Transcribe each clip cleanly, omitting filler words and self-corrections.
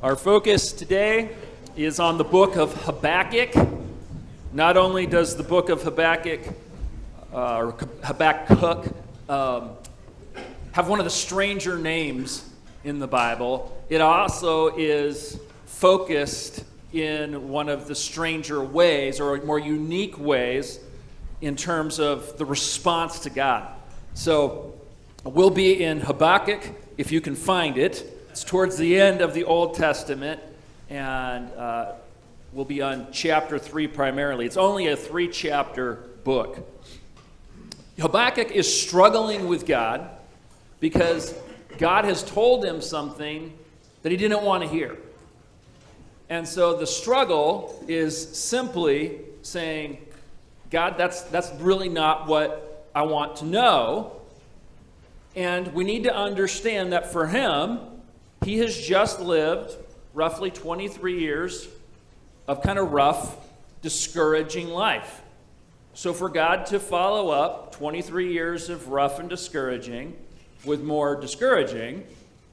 Our focus today is on the book of Habakkuk. Not only does the book of Habakkuk, or Habakkuk, have one of the stranger names in the Bible, it also is focused in one of the stranger ways, or more unique ways, in terms of the response to God. So we'll be in Habakkuk, if you can find it. It's towards the end of the Old Testament, and we'll be on chapter 3 primarily. It's only a 3-chapter book. Habakkuk is struggling with God because God has told him something that he didn't want to hear. And so the struggle is simply saying, God, that's really not what I want to know. And we need to understand that for him, he has just lived roughly 23 years of kind of rough, discouraging life. So for God to follow up 23 years of rough and discouraging with more discouraging,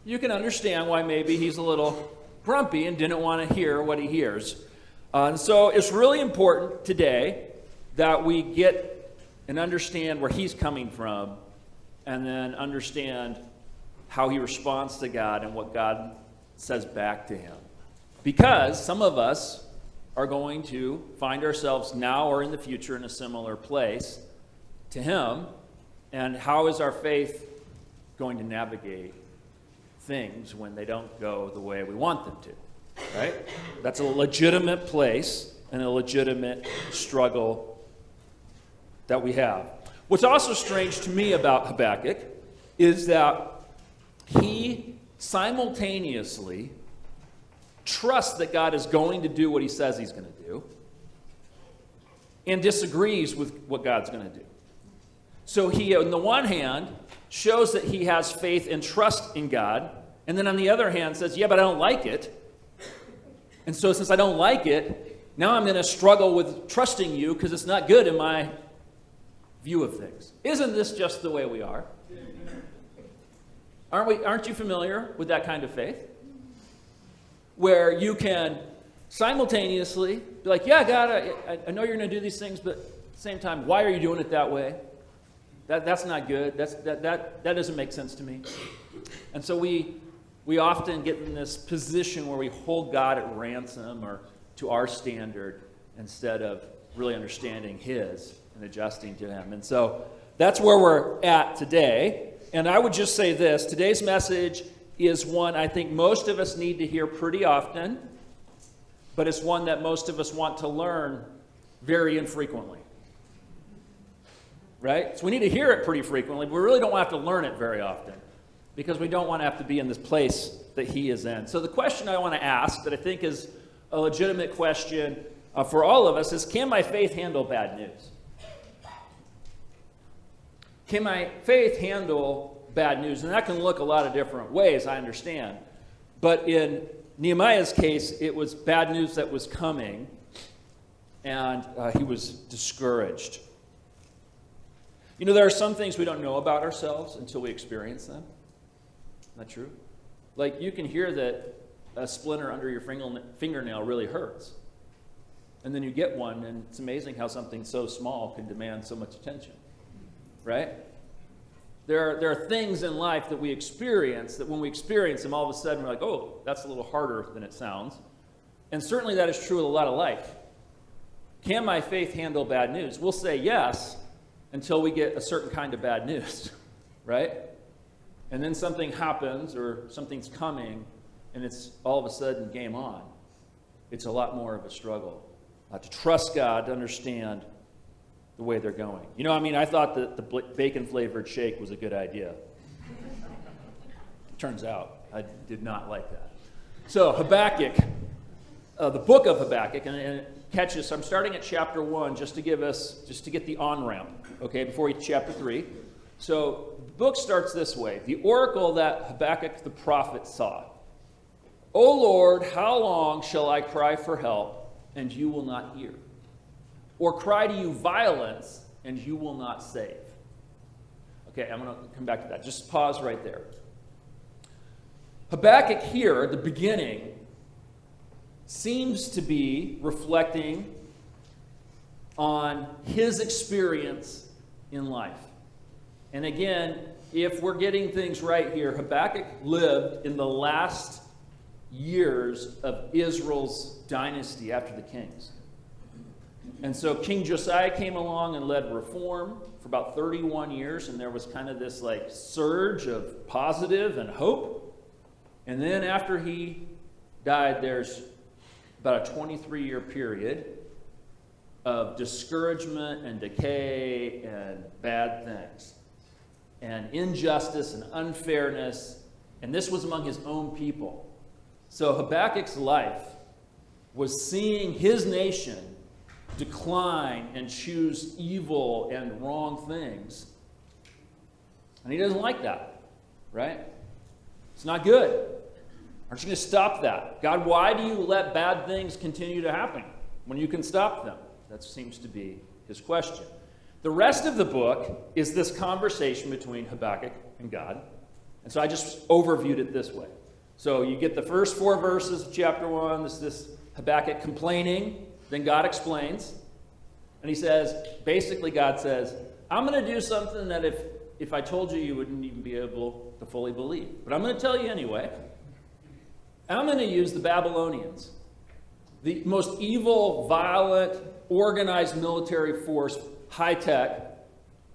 you can understand why maybe he's a little grumpy and didn't want to hear what he hears. And so it's really important today that we get and understand where he's coming from, and then understand how he responds to God and what God says back to him. Because some of us are going to find ourselves now or in the future in a similar place to him, and how is our faith going to navigate things when they don't go the way we want them to, right? That's a legitimate place and a legitimate struggle that we have. What's also strange to me about Habakkuk is that he simultaneously trusts that God is going to do what he says he's going to do, and disagrees with what God's going to do. So he, on the one hand, shows that he has faith and trust in God, and then on the other hand says, yeah, but I don't like it. And so since I don't like it, now I'm going to struggle with trusting you because it's not good in my view of things. Isn't this just the way we are? Aren't you familiar with that kind of faith? Where you can simultaneously be like, yeah, God, I know you're going to do these things, but at the same time, why are you doing it that way? That's not good. That doesn't make sense to me. And so we often get in this position where we hold God at ransom or to our standard instead of really understanding his and adjusting to him. And so that's where we're at today. And I would just say this, today's message is one I think most of us need to hear pretty often, but it's one that most of us want to learn very infrequently. Right? So we need to hear it pretty frequently, but we really don't have to learn it very often because we don't want to have to be in this place that he is in. So the question I want to ask that I think is a legitimate question for all of us is, can my faith handle bad news? Can my faith handle bad news? And that can look a lot of different ways, I understand. But in Nehemiah's case, it was bad news that was coming, and he was discouraged. You know, there are some things we don't know about ourselves until we experience them. Isn't that true? Like, you can hear that a splinter under your fingernail really hurts. And then you get one, and it's amazing how something so small can demand so much attention. Right? There are things in life that we experience that when we experience them, all of a sudden we're like, oh, that's a little harder than it sounds. And certainly that is true with a lot of life. Can my faith handle bad news? We'll say yes until we get a certain kind of bad news, right? And then something happens or something's coming and it's all of a sudden game on. It's a lot more of a struggle to trust God, to understand the way they're going. You know, I mean, I thought that the bacon-flavored shake was a good idea. Turns out, I did not like that. So, Habakkuk, the book of Habakkuk, and catch this, I'm starting at chapter 1 just to get the on-ramp, okay, before we chapter 3. So, the book starts this way. The oracle that Habakkuk the prophet saw. O Lord, how long shall I cry for help, and you will not hear? Or cry to you violence, and you will not save. Okay, I'm going to come back to that. Just pause right there. Habakkuk here, at the beginning, seems to be reflecting on his experience in life. And again, if we're getting things right here, Habakkuk lived in the last years of Israel's dynasty after the kings. And so King Josiah came along and led reform for about 31 years, and there was kind of this like surge of positive and hope. And then after he died, there's about a 23-year period of discouragement and decay and bad things and injustice and unfairness, and this was among his own people. So Habakkuk's life was seeing his nation decline and choose evil and wrong things. And he doesn't like that, right? It's not good. Aren't you going to stop that? God, why do you let bad things continue to happen when you can stop them? That seems to be his question. The rest of the book is this conversation between Habakkuk and God. And so I just overviewed it this way. So you get the first 4 verses of chapter 1. This Habakkuk complaining. Then God explains. And he says, basically God says, I'm going to do something that if I told you, you wouldn't even be able to fully believe. But I'm going to tell you anyway. I'm going to use the Babylonians, the most evil, violent, organized military force, high-tech,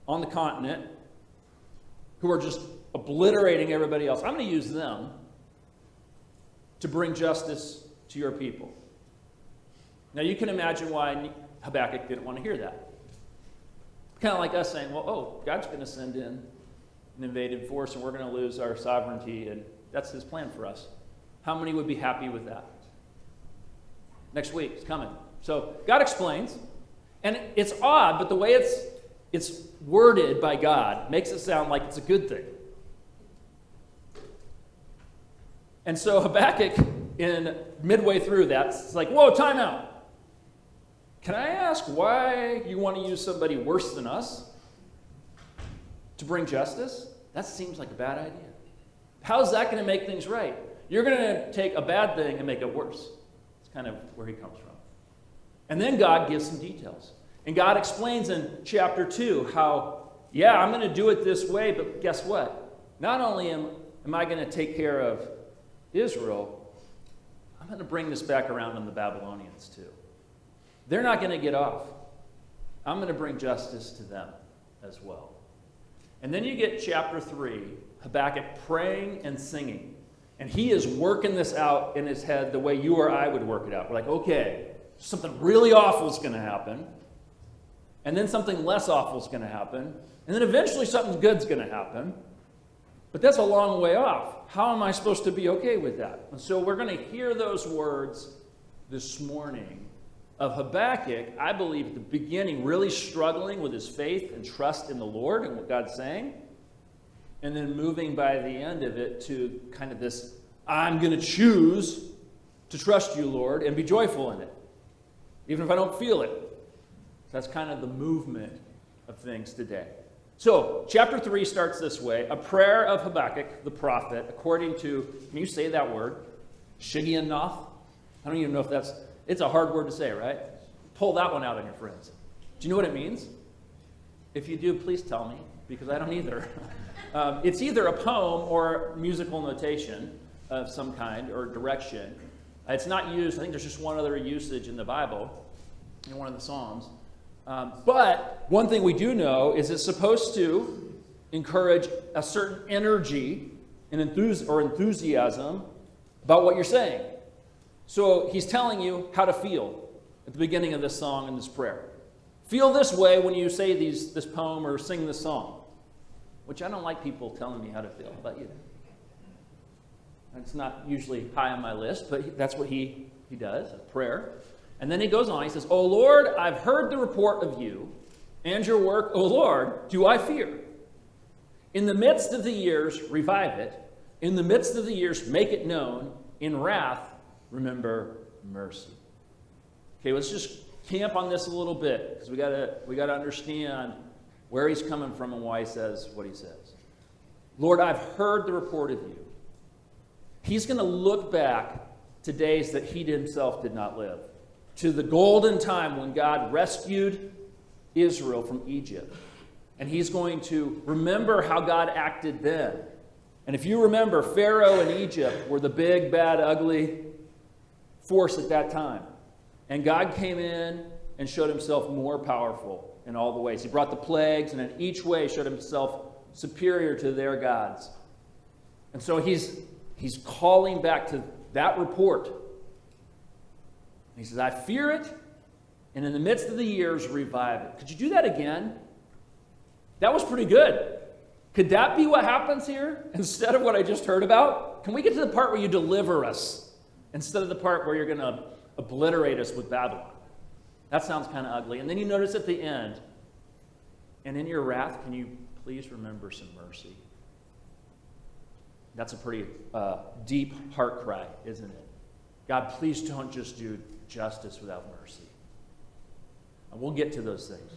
on the continent, who are just obliterating everybody else. I'm going to use them to bring justice to your people. Now, you can imagine why Habakkuk didn't want to hear that. Kind of like us saying, well, God's going to send in an invaded force, and we're going to lose our sovereignty, and that's his plan for us. How many would be happy with that? Next week, it's coming. So God explains, and it's odd, but the way it's worded by God makes it sound like it's a good thing. And so Habakkuk, in midway through that, it's like, whoa, time out. Can I ask why you want to use somebody worse than us to bring justice? That seems like a bad idea. How's that going to make things right? You're going to take a bad thing and make it worse. It's kind of where he comes from. And then God gives some details. And God explains in chapter 2 how, I'm going to do it this way, but guess what? Not only am I going to take care of Israel, I'm going to bring this back around on the Babylonians too. They're not going to get off. I'm going to bring justice to them as well. And then you get chapter 3, Habakkuk praying and singing. And he is working this out in his head the way you or I would work it out. We're like, okay, something really awful is going to happen. And then something less awful is going to happen. And then eventually something good's going to happen. But that's a long way off. How am I supposed to be okay with that? And so we're going to hear those words this morning of Habakkuk, I believe, at the beginning, really struggling with his faith and trust in the Lord and what God's saying. And then moving by the end of it to kind of this, I'm going to choose to trust you, Lord, and be joyful in it, even if I don't feel it. That's kind of the movement of things today. So, chapter 3 starts this way. A prayer of Habakkuk, the prophet, according to, can you say that word? Shigionoth? I don't even know if it's a hard word to say, right? Pull that one out on your friends. Do you know what it means? If you do, please tell me, because I don't either. It's either a poem or musical notation of some kind or direction. It's not used, I think there's just one other usage in the Bible, in one of the Psalms. But one thing we do know is it's supposed to encourage a certain energy and enthusiasm about what you're saying. So he's telling you how to feel at the beginning of this song and this prayer. Feel this way when you say this poem or sing this song, which I don't like people telling me how to feel. How about you? It's not usually high on my list, but that's what he does, a prayer. And then he goes on, he says, O Lord, I've heard the report of you and your work. O Lord, do I fear? In the midst of the years, revive it. In the midst of the years, make it known. In wrath, remember mercy. Okay, let's just camp on this a little bit, because we gotta understand where he's coming from and why he says what he says. Lord, I've heard the report of you. He's going to look back to days that he himself did not live, to the golden time when God rescued Israel from Egypt. And he's going to remember how God acted then. And if you remember, Pharaoh and Egypt were the big, bad, ugly force at that time. And God came in and showed himself more powerful in all the ways. He brought the plagues, and in each way showed himself superior to their gods. And so he's calling back to that report. He says, I fear it, and in the midst of the years, revive it. Could you do that again? That was pretty good. Could that be what happens here instead of what I just heard about? Can we get to the part where you deliver us instead of the part where you're going to obliterate us with Babylon? That sounds kind of ugly. And then you notice at the end, and in your wrath, can you please remember some mercy? That's a pretty deep heart cry, isn't it? God, please don't just do justice without mercy. And we'll get to those things.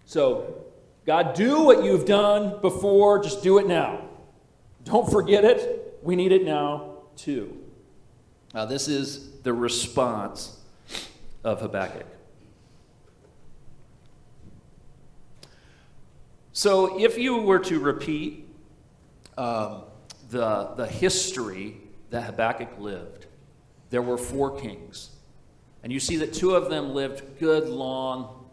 So, God, do what you've done before. Just do it now. Don't forget it. We need it now, too. Now, this is the response of Habakkuk. So, if you were to repeat the history that Habakkuk lived, there were 4 kings. And you see that 2 of them lived good, long,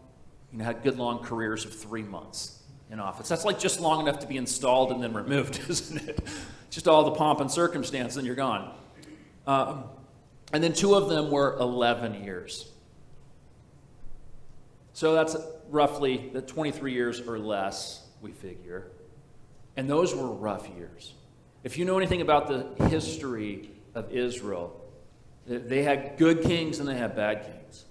had good, long careers of 3 months in office. That's like just long enough to be installed and then removed, isn't it? Just all the pomp and circumstance, and you're gone. And then 2 of them were 11 years. So that's roughly the 23 years or less, we figure. And those were rough years. If you know anything about the history of Israel, they had good kings and they had bad kings.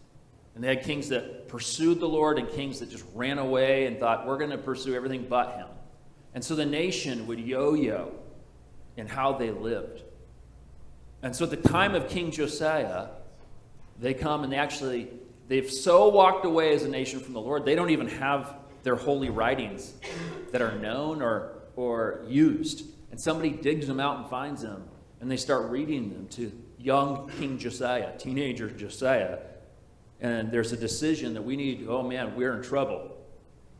And they had kings that pursued the Lord and kings that just ran away and thought, we're going to pursue everything but him. And so the nation would yo-yo in how they lived. And so at the time of King Josiah, they come and they've so walked away as a nation from the Lord, they don't even have their holy writings that are known or used. And somebody digs them out and finds them, and they start reading them to young King Josiah, teenager Josiah. And there's a decision that we're in trouble.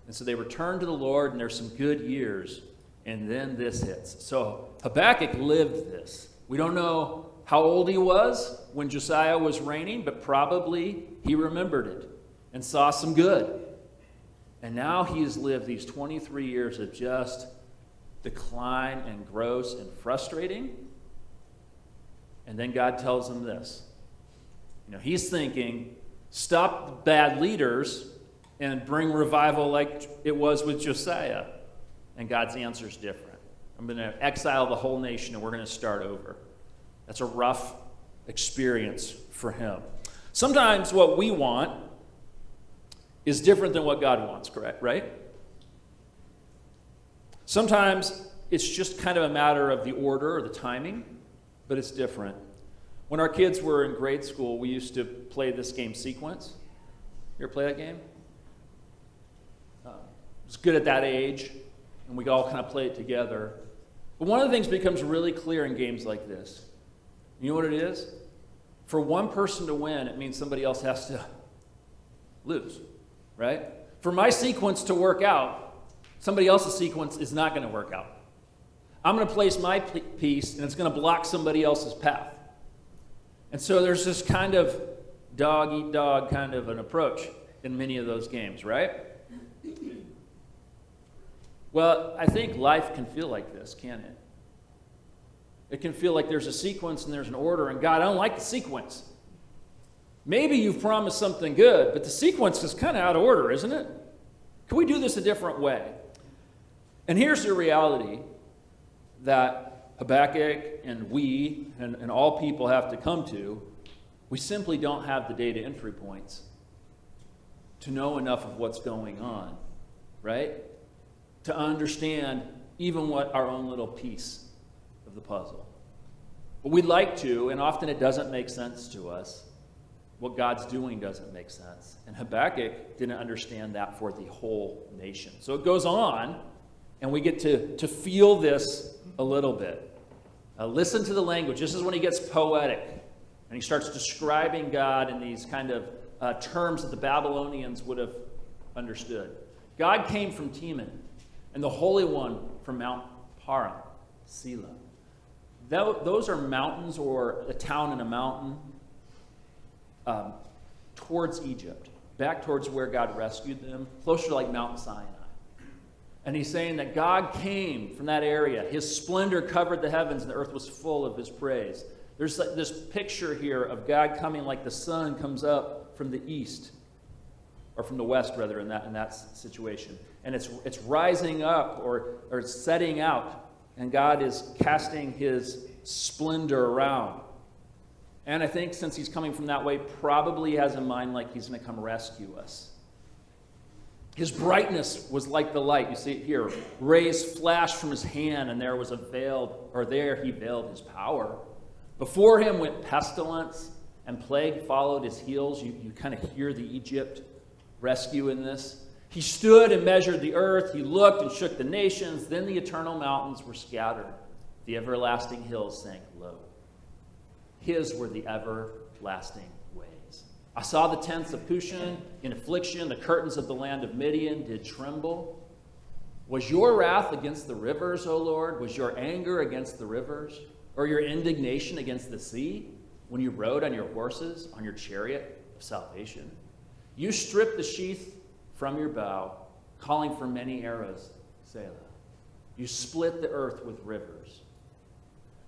And so they return to the Lord, and there's some good years, and then this hits. So Habakkuk lived this. We don't know how old he was when Josiah was reigning, but probably he remembered it and saw some good. And now he's lived these 23 years of just decline and gross and frustrating. And then God tells him this. He's thinking, stop the bad leaders and bring revival like it was with Josiah. And God's answer is different. I'm going to exile the whole nation and we're going to start over. That's a rough experience for him. Sometimes what we want is different than what God wants, correct? Right? Sometimes it's just kind of a matter of the order or the timing, but it's different. When our kids were in grade school, we used to play this game, Sequence. You ever play that game? It was good at that age, and we all kind of play it together. But one of the things becomes really clear in games like this. You know what it is? For one person to win, it means somebody else has to lose, right? For my sequence to work out, somebody else's sequence is not going to work out. I'm going to place my piece, and it's going to block somebody else's path. And so there's this kind of dog-eat-dog kind of an approach in many of those games, right? Well, I think life can feel like this, can't it? It can feel like there's a sequence and there's an order, and God, I don't like the sequence. Maybe you've promised something good, but the sequence is kind of out of order, isn't it? Can we do this a different way? And here's the reality that Habakkuk and we and all people have to come to. We simply don't have the data entry points to know enough of what's going on, right? To understand even what our own little piece of the puzzle. But we'd like to, and often it doesn't make sense to us. What God's doing doesn't make sense. And Habakkuk didn't understand that for the whole nation. So it goes on, and we get to feel this a little bit. Listen to the language. This is when he gets poetic. And he starts describing God in these kind of terms that the Babylonians would have understood. God came from Teman, and the Holy One from Mount Paran, Selah. Those are mountains, or a town in a mountain, towards Egypt, back towards where God rescued them, closer to like Mount Sinai. And he's saying that God came from that area. His splendor covered the heavens, and the earth was full of his praise. There's this picture here of God coming like the sun comes up from the east, or from the west, rather, in that situation. And it's rising up or it's setting out, and God is casting his splendor around. And I think since he's coming from that way, probably has in mind like he's going to come rescue us. His brightness was like the light. You see it here. Rays flashed from his hand, and there he veiled his power. Before him went pestilence, and plague followed his heels. You kind of hear the Egypt rescue in this. He stood and measured the earth. He looked and shook the nations. Then the eternal mountains were scattered. The everlasting hills sank low. His were the everlasting ways. I saw the tents of Cushan in affliction. The curtains of the land of Midian did tremble. Was your wrath against the rivers, O Lord? Was your anger against the rivers? Or your indignation against the sea? When you rode on your horses, on your chariot of salvation? You stripped the sheath from your bow, calling for many arrows, Selah. You split the earth with rivers.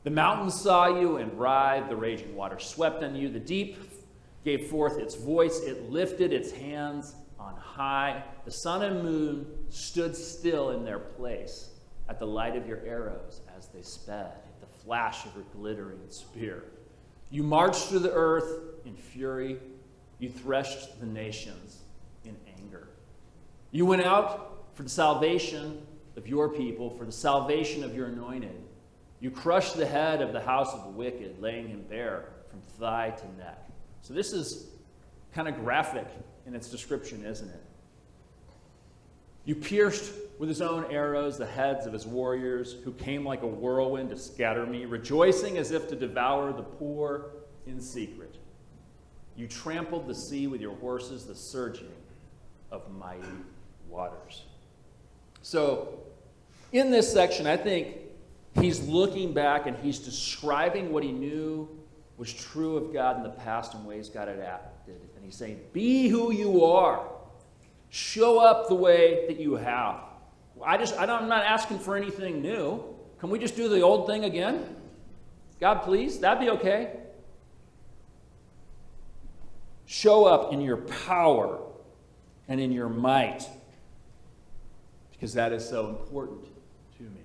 The mountains saw you and writhed. The raging water swept on you. The deep gave forth its voice. It lifted its hands on high. The sun and moon stood still in their place at the light of your arrows as they sped, at the flash of your glittering spear. You marched through the earth in fury. You threshed the nations in anger. You went out for the salvation of your people, for the salvation of your anointed. You crushed the head of the house of the wicked, laying him bare from thigh to neck. So this is kind of graphic in its description, isn't it? You pierced with his own arrows the heads of his warriors, who came like a whirlwind to scatter me, rejoicing as if to devour the poor in secret. You trampled the sea with your horses, the surging of mighty waters. So in this section, I think he's looking back and he's describing what he knew was true of God in the past and ways God had acted. And he's saying, be who you are. Show up the way that you have. I'm not asking for anything new. Can we just do the old thing again? God, please? That'd be okay. Show up in your power and in your might, because that is so important to me.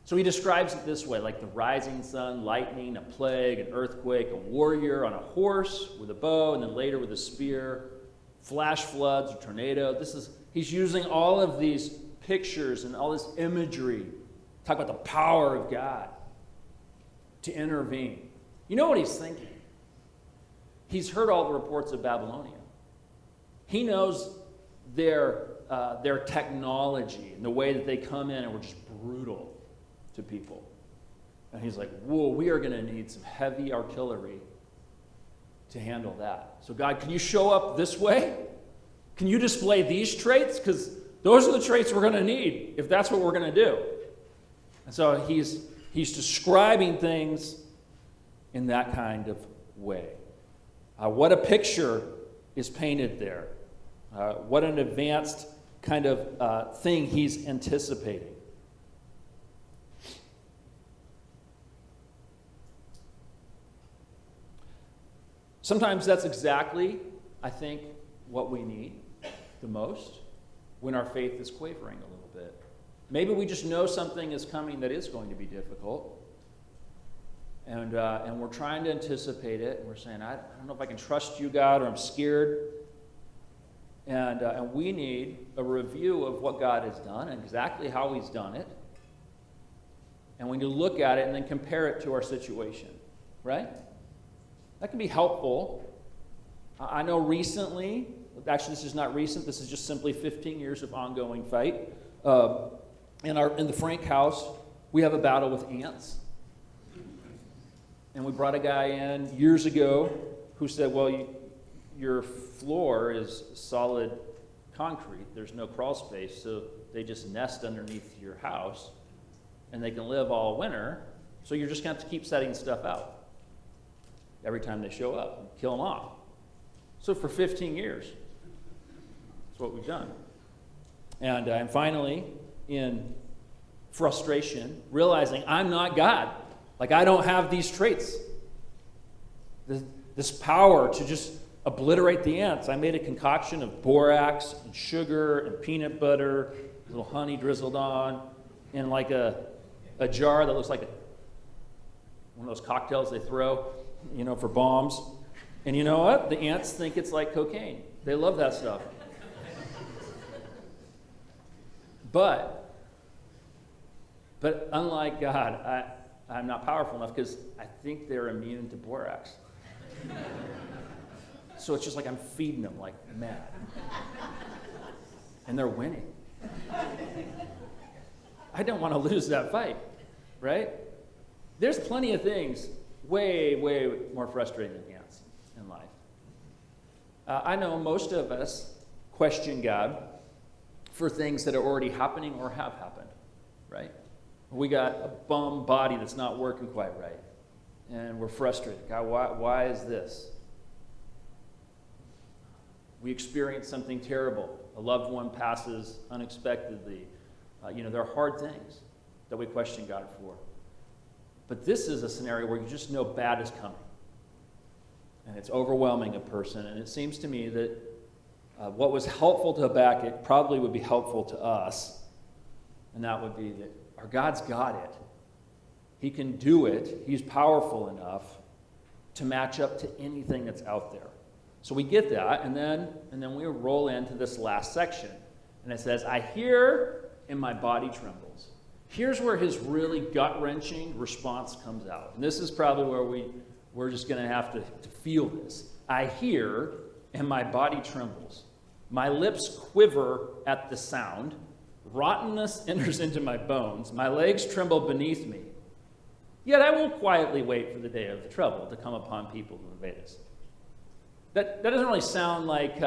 So he describes it this way, like the rising sun, lightning, a plague, an earthquake, a warrior on a horse with a bow, and then later with a spear, flash floods, a tornado. He's using all of these pictures and all this imagery, talk about the power of God to intervene. You know what he's thinking? He's heard all the reports of Babylonia. He knows their technology and the way that they come in and were just brutal to people. And he's like, whoa, we are going to need some heavy artillery to handle that. So God, can you show up this way? Can you display these traits? Because those are the traits we're going to need if that's what we're going to do. And so he's describing things in that kind of way. What a picture is painted there. What an advanced kind of thing he's anticipating. Sometimes that's exactly, I think, what we need the most when our faith is quavering a little bit. Maybe we just know something is coming that is going to be difficult, and we're trying to anticipate it, and we're saying, I don't know if I can trust you, God, or I'm scared. And we need a review of what God has done and exactly how he's done it. And we need to look at it and then compare it to our situation, right? That can be helpful. I know recently, actually this is not recent, this is just simply 15 years of ongoing fight. In the Frank house, we have a battle with ants. And we brought a guy in years ago who said, well, your floor is solid concrete. There's no crawl space, so they just nest underneath your house, and they can live all winter, so you're just going to have to keep setting stuff out every time they show up and kill them off. So for 15 years, that's what we've done. And I'm finally, in frustration, realizing I'm not God. Like, I don't have these traits, this power to just obliterate the ants. I made a concoction of borax and sugar and peanut butter, a little honey drizzled on, in like a jar that looks like one of those cocktails they throw, for bombs. And you know what? The ants think it's like cocaine. They love that stuff. But unlike God, I'm not powerful enough because I think they're immune to borax. So it's just like I'm feeding them like mad. And they're winning. I don't want to lose that fight, right? There's plenty of things way, way more frustrating than ants in life. I know most of us question God for things that are already happening or have happened, right? We got a bum body that's not working quite right, and we're frustrated. God, why is this? We experience something terrible. A loved one passes unexpectedly. There are hard things that we question God for. But this is a scenario where you just know bad is coming. And it's overwhelming a person. And it seems to me that what was helpful to Habakkuk probably would be helpful to us. And that would be that our God's got it. He can do it. He's powerful enough to match up to anything that's out there. So we get that, and then we roll into this last section. And it says, I hear and my body trembles. Here's where his really gut-wrenching response comes out. And this is probably where we're just going to have to feel this. I hear and my body trembles. My lips quiver at the sound. Rottenness enters into my bones. My legs tremble beneath me. Yet I will quietly wait for the day of the trouble to come upon people who invade us. That doesn't really sound like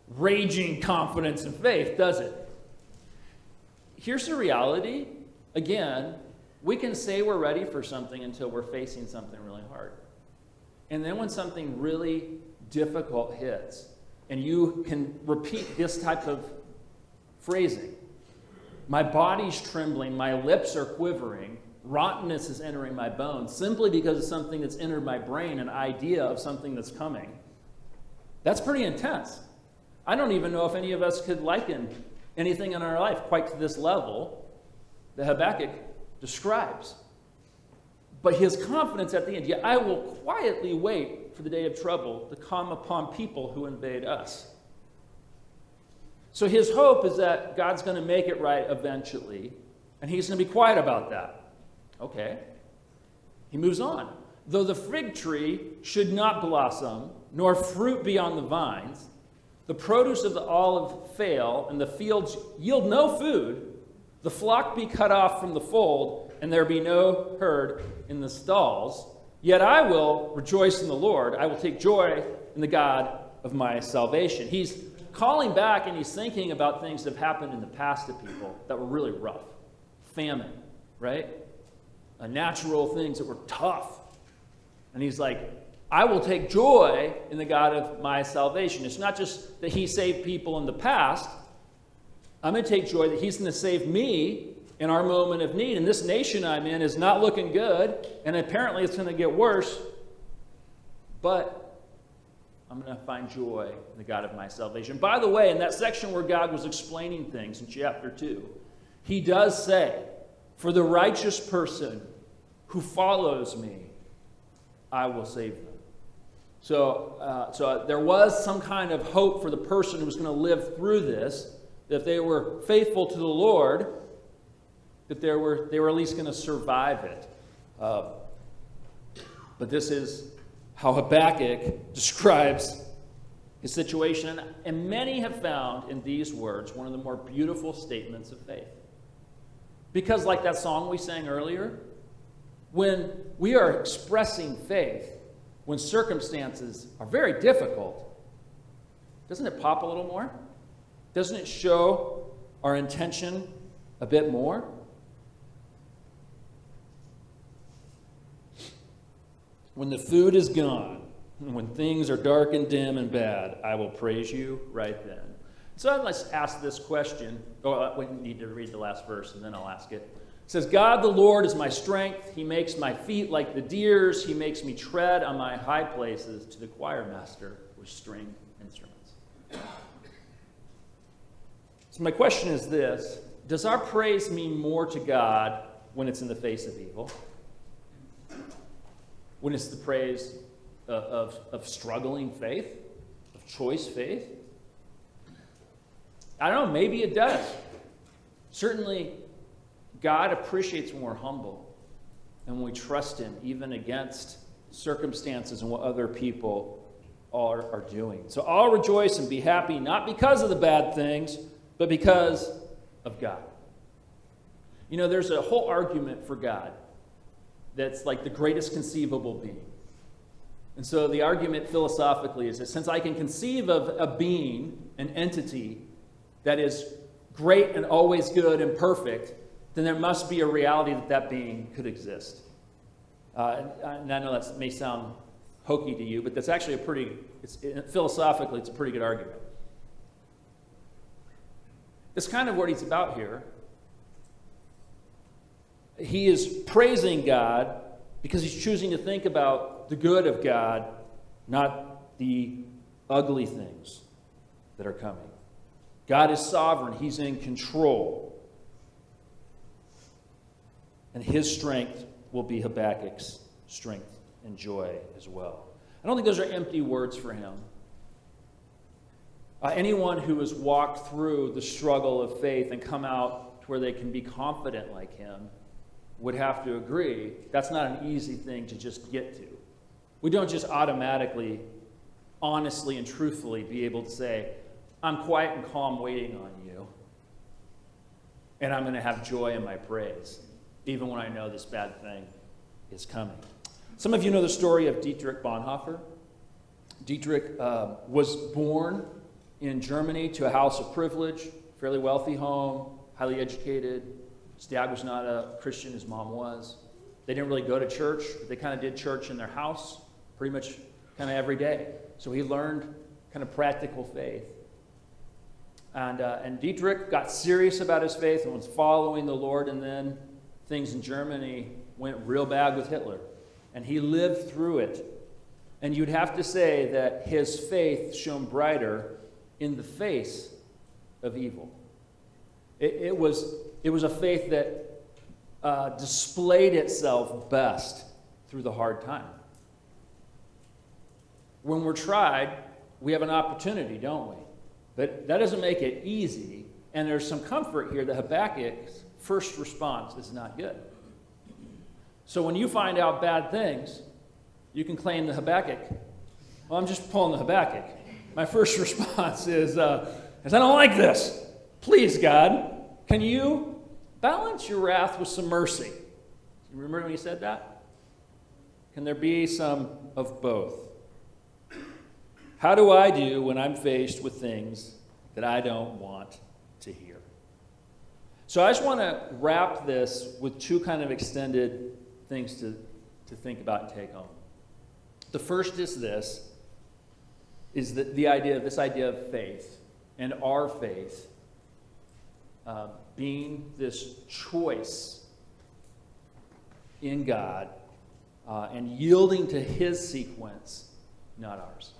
raging confidence and faith, does it? Here's the reality. Again, we can say we're ready for something until we're facing something really hard. And then when something really difficult hits, and you can repeat this type of phrasing, my body's trembling, my lips are quivering, rottenness is entering my bones, simply because of something that's entered my brain, an idea of something that's coming. That's pretty intense. I don't even know if any of us could liken anything in our life quite to this level that Habakkuk describes. But his confidence at the end, yet I will quietly wait for the day of trouble to come upon people who invade us. So his hope is that God's going to make it right eventually, and he's going to be quiet about that. Okay. He moves on. Though the fig tree should not blossom, nor fruit be on the vines, the produce of the olive fail, and the fields yield no food, the flock be cut off from the fold, and there be no herd in the stalls, yet I will rejoice in the Lord. I will take joy in the God of my salvation. He's calling back, and he's thinking about things that have happened in the past to people that were really rough. Famine, right? Natural things that were tough. And he's like, I will take joy in the God of my salvation. It's not just that he saved people in the past. I'm going to take joy that he's going to save me in our moment of need. And this nation I'm in is not looking good, and apparently it's going to get worse. But I'm going to find joy in the God of my salvation. By the way, in that section where God was explaining things in chapter 2, he does say, for the righteous person who follows me, I will save them. So there was some kind of hope for the person who was going to live through this, that if they were faithful to the Lord, that they were at least going to survive it. But this is how Habakkuk describes his situation. And many have found in these words one of the more beautiful statements of faith. Because like that song we sang earlier, When we are expressing faith, when circumstances are very difficult, doesn't it pop a little more? Doesn't it show our intention a bit more? When the food is gone, when things are dark and dim and bad, I will praise you right then. So let's ask this question. Oh, we need to read the last verse, and then I'll ask it. It says, God the Lord is my strength. He makes my feet like the deer's. He makes me tread on my high places. To the choir master with string instruments. So my question is this. Does our praise mean more to God when it's in the face of evil? When it's the praise of struggling faith? Of choice faith? I don't know, maybe it does. Certainly, God appreciates when we're humble and when we trust Him, even against circumstances and what other people are doing. So I'll rejoice and be happy, not because of the bad things, but because of God. You know, there's a whole argument for God that's like the greatest conceivable being. And so the argument philosophically is that since I can conceive of a being, an entity, that is great and always good and perfect, then there must be a reality that that being could exist. And I know that may sound hokey to you, but that's actually philosophically, it's a pretty good argument. It's kind of what he's about here. He is praising God because he's choosing to think about the good of God, not the ugly things that are coming. God is sovereign. He's in control. And his strength will be Habakkuk's strength and joy as well. I don't think those are empty words for him. Anyone who has walked through the struggle of faith and come out to where they can be confident like him would have to agree that's not an easy thing to just get to. We don't just automatically, honestly and truthfully be able to say, I'm quiet and calm waiting on you, and I'm going to have joy in my praise, even when I know this bad thing is coming. Some of you know the story of Dietrich Bonhoeffer. Dietrich was born in Germany to a house of privilege, fairly wealthy home, highly educated. His dad was not a Christian, his mom was. They didn't really go to church, but they kind of did church in their house pretty much kind of every day. So he learned kind of practical faith. And Dietrich got serious about his faith and was following the Lord, and then things in Germany went real bad with Hitler. And he lived through it. And you'd have to say that his faith shone brighter in the face of evil. It was a faith that displayed itself best through the hard time. When we're tried, we have an opportunity, don't we? But that doesn't make it easy, and there's some comfort here that Habakkuk's first response is not good. So when you find out bad things, you can claim the Habakkuk. Well, I'm just pulling the Habakkuk. My first response is I don't like this. Please, God, can you balance your wrath with some mercy? You remember when he said that? Can there be some of both? How do I do when I'm faced with things that I don't want to hear? So I just want to wrap this with two kind of extended things to think about and take home. The first is this, is that this idea of faith and our faith being this choice in God and yielding to his sequence, not ours.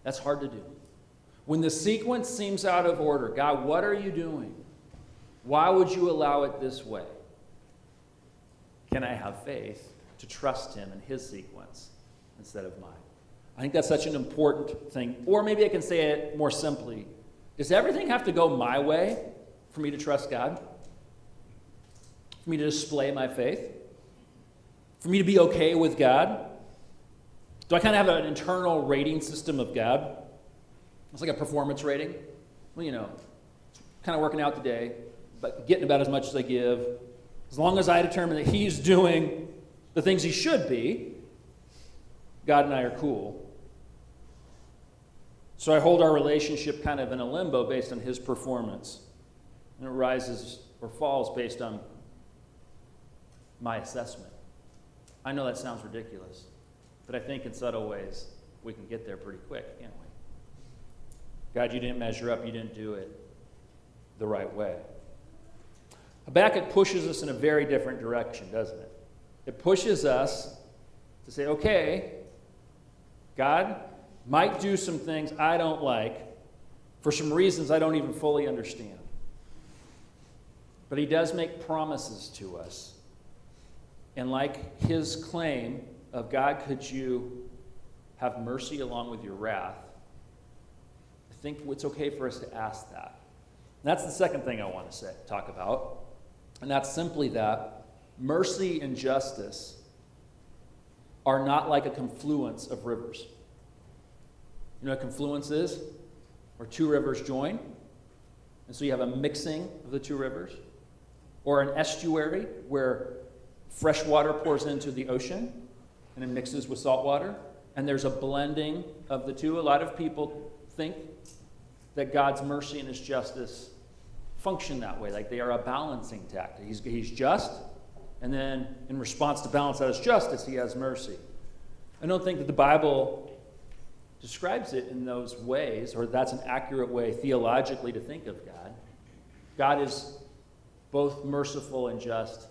That's hard to do. When the sequence seems out of order, God, what are you doing? Why would you allow it this way? Can I have faith to trust him in his sequence instead of mine? I think that's such an important thing. Or maybe I can say it more simply. Does everything have to go my way for me to trust God? For me to display my faith? For me to be okay with God? Do I kind of have an internal rating system of God? It's like a performance rating. Well, kind of working out today, but getting about as much as I give. As long as I determine that he's doing the things he should be, God and I are cool. So I hold our relationship kind of in a limbo based on his performance. And it rises or falls based on my assessment. I know that sounds ridiculous, but I think in subtle ways we can get there pretty quick, can't we? God, you didn't measure up. You didn't do it the right way. Habakkuk pushes us in a very different direction, doesn't it? It pushes us to say, okay, God might do some things I don't like for some reasons I don't even fully understand. But he does make promises to us. And like his claim of God, could you have mercy along with your wrath? I think it's okay for us to ask that. And that's the second thing I want to talk about. And that's simply that mercy and justice are not like a confluence of rivers. You know what confluence is? Where two rivers join. And so you have a mixing of the two rivers. Or an estuary where fresh water pours into the ocean and it mixes with salt water. And there's a blending of the two. A lot of people think that God's mercy and his justice function that way, like they are a balancing tactic. He's just, and then in response to balance out his justice, he has mercy. I don't think that the Bible describes it in those ways, or that's an accurate way theologically to think of God. God is both merciful and just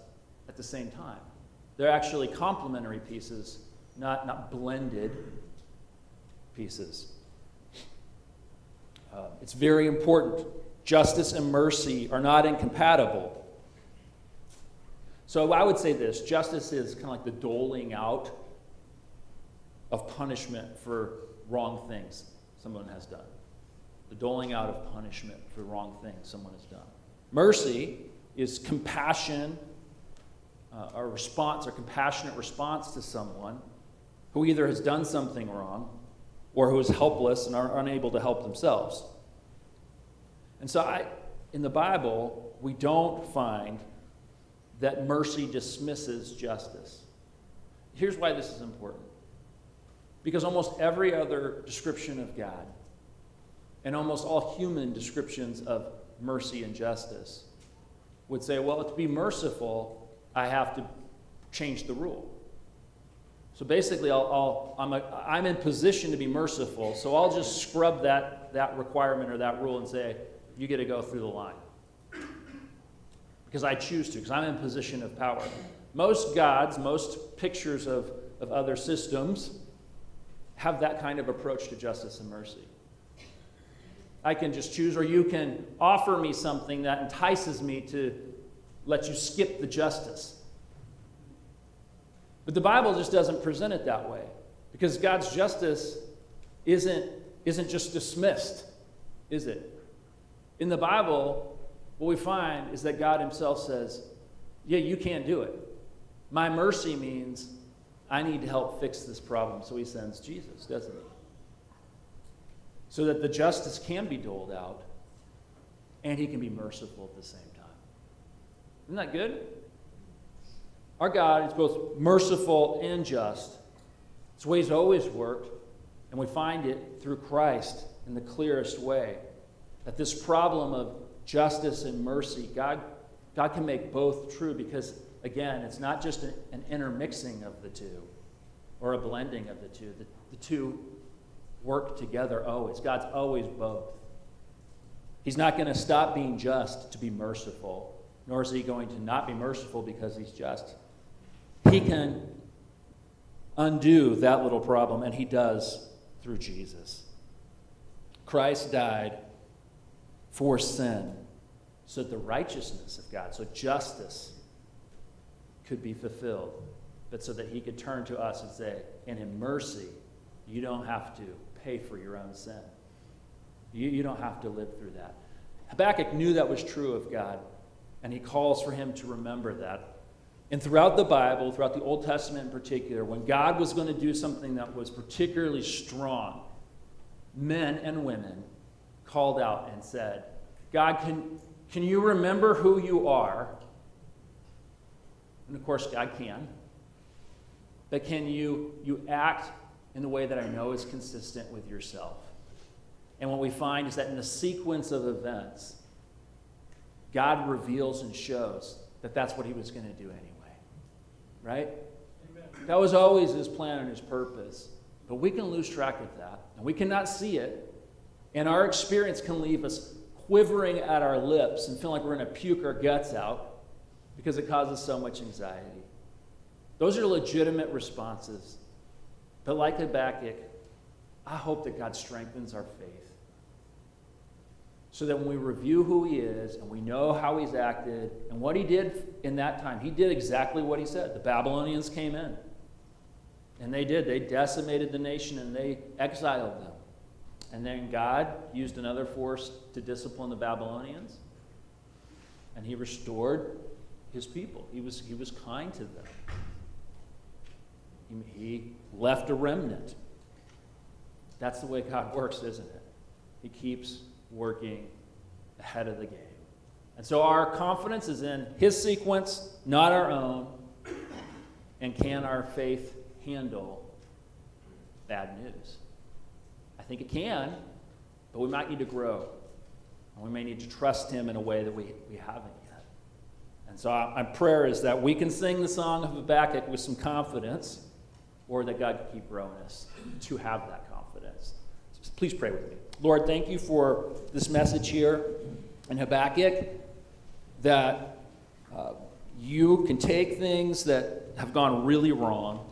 at the same time. They're actually complementary pieces, not blended pieces. It's very important. Justice and mercy are not incompatible. So I would say this: justice is kind of like the doling out of punishment for wrong things someone has done. The doling out of punishment for wrong things someone has done. Mercy is compassion, a response, or compassionate response to someone who either has done something wrong or who is helpless and are unable to help themselves. And so in the Bible, we don't find that mercy dismisses justice. Here's why this is important. Because almost every other description of God, and almost all human descriptions of mercy and justice, would say, well, to be merciful, I have to change the rule. So basically, I'm in position to be merciful, so I'll just scrub that requirement or that rule and say, you get to go through the line. Because I choose to, because I'm in a position of power. Most gods, most pictures of other systems have that kind of approach to justice and mercy. I can just choose, or you can offer me something that entices me to let you skip the justice. But the Bible just doesn't present it that way, because God's justice isn't just dismissed, is it? In the Bible, what we find is that God himself says, yeah, you can't do it. My mercy means I need to help fix this problem. So he sends Jesus, doesn't he? So that the justice can be doled out and he can be merciful at the same time. Isn't that good? Our God is both merciful and just. It's the way he's always worked, and we find it through Christ in the clearest way. That this problem of justice and mercy, God can make both true, because, again, it's not just an intermixing of the two or a blending of the two. The two work together always. God's always both. He's not going to stop being just to be merciful, nor is he going to not be merciful because he's just. He can undo that little problem, and he does through Jesus. Christ died for sin, so that the righteousness of God, so justice, could be fulfilled, but so that he could turn to us and say, and in mercy, you don't have to pay for your own sin. You don't have to live through that. Habakkuk knew that was true of God, and he calls for him to remember that. And throughout the Bible, throughout the Old Testament in particular, when God was going to do something that was particularly strong, men and women called out and said, God, can you remember who you are And of course, God can. But can you act in the way that I know is consistent with yourself? And what we find is that in the sequence of events, God reveals and shows that that's what he was going to do anyway. Right? Amen. That was always his plan and his purpose. But we can lose track of that. And we cannot see it. And our experience can leave us quivering at our lips and feeling like we're going to puke our guts out because it causes so much anxiety. Those are legitimate responses. But like Habakkuk, I hope that God strengthens our faith so that when we review who he is and we know how he's acted and what he did in that time, he did exactly what he said. The Babylonians came in. And they did. They decimated the nation and they exiled them. And then God used another force to discipline the Babylonians. And he restored his people. He was kind to them. He left a remnant. That's the way God works, isn't it? He keeps working ahead of the game. And so our confidence is in his sequence, not our own. And can our faith handle bad news? I think it can, but we might need to grow. And we may need to trust him in a way that we haven't yet. And so my prayer is that we can sing the song of Habakkuk with some confidence, or that God can keep growing us to have that confidence. So please pray with me. Lord, thank you for this message here in Habakkuk, that you can take things that have gone really wrong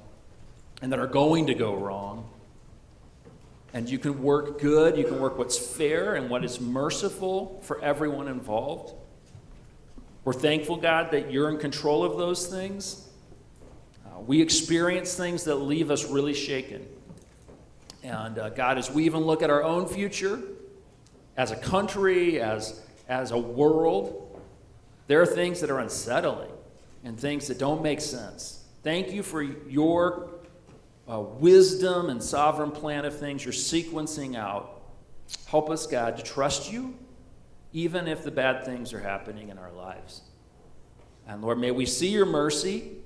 and that are going to go wrong, and you can work good, you can work what's fair and what is merciful for everyone involved. We're thankful, God, that you're in control of those things. We experience things that leave us really shaken. And God, as we even look at our own future, as a country, as a world, there are things that are unsettling and things that don't make sense. Thank you for your wisdom and sovereign plan of things you're sequencing out. Help us, God, to trust you, even if the bad things are happening in our lives. And Lord, may we see your mercy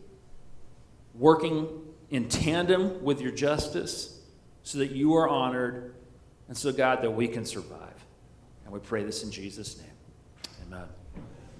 working in tandem with your justice so that you are honored, and so, God, that we can survive. And we pray this in Jesus' name. Amen.